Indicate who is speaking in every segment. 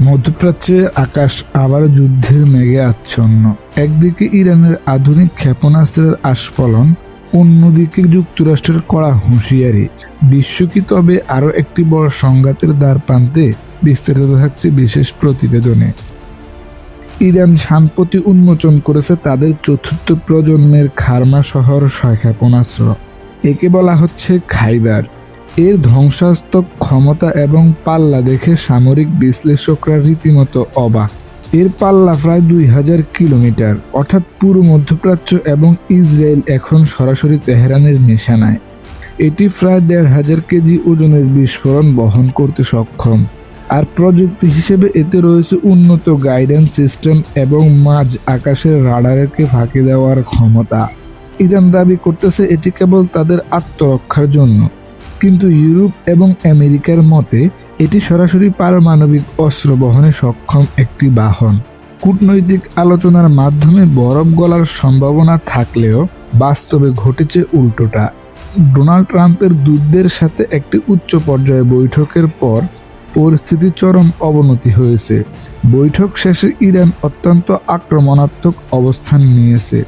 Speaker 1: মধ্যপ্রাচ্যে আকাশ আবার যুদ্ধের মেঘে আচ্ছন্ন। একদিকে ইরানের আধুনিক ক্ষেপণাস্ত্রের আস্ফলন, অন্যদিকে যুক্তরাষ্ট্রের কড়া হুঁশিয়ারি। বিশ্ব কি তবে আরও একটি বড় সংঘাতের দ্বার প্রান্তে? বিস্তারিত থাকছে বিশেষ প্রতিবেদনে। ইরান সম্প্রতি উন্মোচন করেছে তাদের চতুর্থ প্রজন্মের খারমা শহর 6 ক্ষেপণাস্ত্র। একে বলা হচ্ছে খাইবার। এর ধ্বংসাত্মক ক্ষমতা এবং পাল্লা দেখে সামরিক বিশ্লেষকরা রীতিমতো অবাক। এর পাল্লা প্রায় 2000 কিলোমিটার, অর্থাৎ পুরো মধ্যপ্রাচ্য এবং ইসরায়েল এখন সরাসরি তেহরানের নিশানায়। এটি প্রায় 1500 কেজি ওজনের বিস্ফোরণ বহন করতে সক্ষম। আর প্রযুক্তি হিসেবে এতে রয়েছে উন্নত গাইডেন্স সিস্টেম এবং মাঝ আকাশের রাডারকে ফাঁকি দেওয়ার ক্ষমতা। ইরান দাবি করতেছে এটি কেবল তাদের আত্মরক্ষার জন্য, কিন্তু ইউরোপ এবং আমেরিকার মতে এটি সরাসরি পারমাণবিক অস্ত্র বহনে সক্ষম একটি বাহন। কূটনৈতিক আলোচনার মাধ্যমে বরফ গলার সম্ভাবনা থাকলেও বাস্তবে ঘটেছে উল্টোটা। ডোনাল্ড ট্রাম্পের দূতদের সাথে একটি উচ্চ পর্যায়ে বৈঠকের পর পরিস্থিতি চরম অবনতি হয়েছে। বৈঠক শেষে ইরান অত্যন্ত আক্রমণাত্মক অবস্থান নিয়েছে।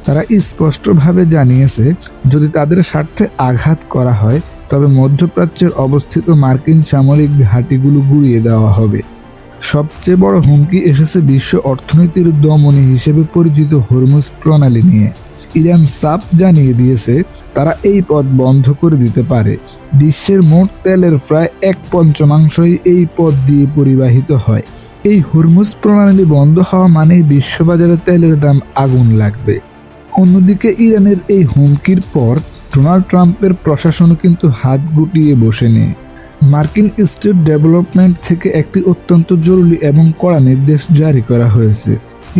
Speaker 1: তারা স্পষ্টভাবে জানিয়েছে, যদি তাদের স্বার্থে আঘাত করা হয় তবে মধ্যপ্রাচ্যের অবস্থিত মার্কিন সামরিক ঘাঁটিগুলো গুঁড়িয়ে দেওয়া হবে। সবচেয়ে বড় হুমকি এসেছে বিশ্ব অর্থনীতির দমনী হিসেবে পরিচিত হরমুজ প্রণালী নিয়ে। ইরান সাফ জানিয়ে দিয়েছে তারা এই পথ বন্ধ করে দিতে পারে। বিশ্বের মোট তেলের প্রায় 1/5 এই পথ দিয়ে পরিবাহিত হয়। এই হরমুজ প্রণালী বন্ধ হওয়া মানেই বিশ্ববাজারে তেলের দাম আগুন লাগবে। অন্যদিকে ইরানের এই হুমকির পর ডোনাল্ড ট্রাম্পের প্রশাসনও কিন্তু হাত গুটিয়ে বসে নেই। মার্কিন স্টেট ডেভেলপমেন্ট থেকে একটি অত্যন্ত জরুরি এবং কড়া নির্দেশ জারি করা হয়েছে।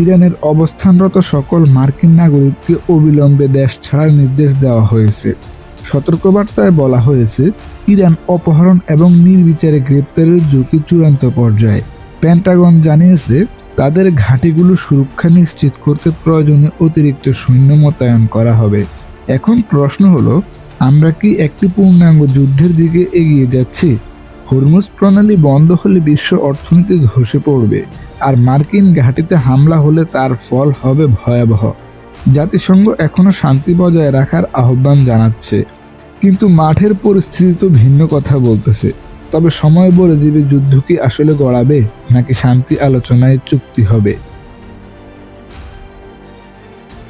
Speaker 1: ইরানের অবস্থানরত সকল মার্কিন নাগরিককে অবিলম্বে দেশ ছাড়ার নির্দেশ দেওয়া হয়েছে। সতর্কবার্তায় বলা হয়েছে, ইরান অপহরণ এবং নির্বিচারে গ্রেপ্তারের ঝুঁকি চূড়ান্ত পর্যায়ে। পেন্টাগন জানিয়েছে তাদের ঘাঁটিগুলো সুরক্ষা নিশ্চিত করতে প্রয়োজনীয় অতিরিক্ত সৈন্য মোতায়েন করা হবে। এখন প্রশ্ন হলো, আমরা কি একটি পূর্ণাঙ্গ যুদ্ধের দিকে এগিয়ে যাচ্ছি? হরমুজ প্রণালী বন্ধ হলে বিশ্ব অর্থনীতি ধসে পড়বে, আর মার্কিন ঘাঁটিতে হামলা হলে তার ফল হবে ভয়াবহ। জাতিসংঘ এখনো শান্তি বজায় রাখার আহ্বান জানাচ্ছে, কিন্তু মাঠের পরিস্থিতি তো ভিন্ন কথা বলতেছে। তবে সময় বলে দিবে যুদ্ধ কি আসলে গড়াবে নাকি শান্তি আলোচনায় চুক্তি হবে।